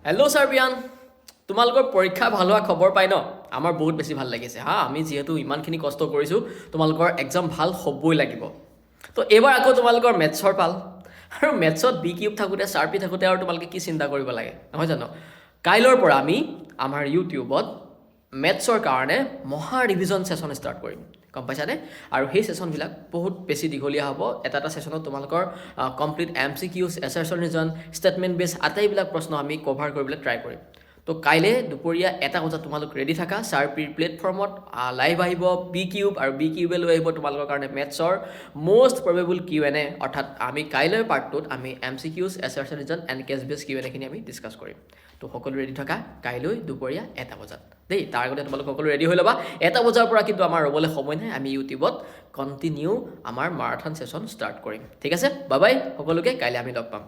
Hello' ছাৰবিয়ান, তোমালোকৰ পৰীক্ষা ভাল হোৱা খবৰ পাই ন? আমাৰ বহুত বেছি ভাল লাগিছে হা। আমি যিহেতু ইমানখিনি কষ্ট কৰিছোঁ, তোমালোকৰ এক্সাম ভাল হ'বই লাগিব। তো এইবাৰ আকৌ তোমালোকৰ মেথছৰ পাল। আৰু মেথছত বি কিউব থাকোঁতে চাৰ্পি থাকোঁতে আৰু তোমালোকে কি চিন্তা কৰিব লাগে নহয় জানো? কাইলৈৰ পৰা আমি আমাৰ ইউটিউবত মেথছৰ কাৰণে মহা ৰিভিজন ছেশ্যন ষ্টাৰ্ট কৰিম, গম পাইছানে? আৰু সেই ছেশ্যনবিলাক বহুত বেছি দীঘলীয়া হ'ব। এটা ছেশ্যনত তোমালোকৰ কমপ্লিট MCQs, এছাৰচন ষ্টেটমেণ্ট বেছ আটাইবিলাক প্ৰশ্ন আমি কভাৰ কৰিবলৈ ট্ৰাই কৰিম। তো কাইলৈ দুপৰীয়া 1টা বজাত তোমালোক ৰেডি থাকা। চাৰ্পিৰ প্লেটফৰ্মত লাইভ আহিব বি কিউব, আৰু বি কিউবে লৈ আহিব তোমালোকৰ কাৰণে মেথছৰ মষ্ট প্ৰবেবল Q&A, অৰ্থাৎ আমি কাইলৈৰ পাৰ্টটোত আমি MCQs, এছাৰচন এণ্ড কেছ বেছ Q&Aখিনি আমি ডিছকাছ কৰিম। তো সকলো ৰেডি থকা কাইলৈ দুপৰীয়া 1টা বজাত দেই। তাৰ আগতে তোমালোক সকলো ৰেডি হৈ ল'বা। 1টা বজাৰ পৰা কিন্তু আমাৰ ৰ'বলৈ সময় নাই। আমি ইউটিউবত কণ্টিনিউ আমাৰ মাৰাথন ছেশ্যন ষ্টাৰ্ট কৰিম। ঠিক আছে, বাই বাই সকলোকে, কাইলৈ আমি লগ পাম।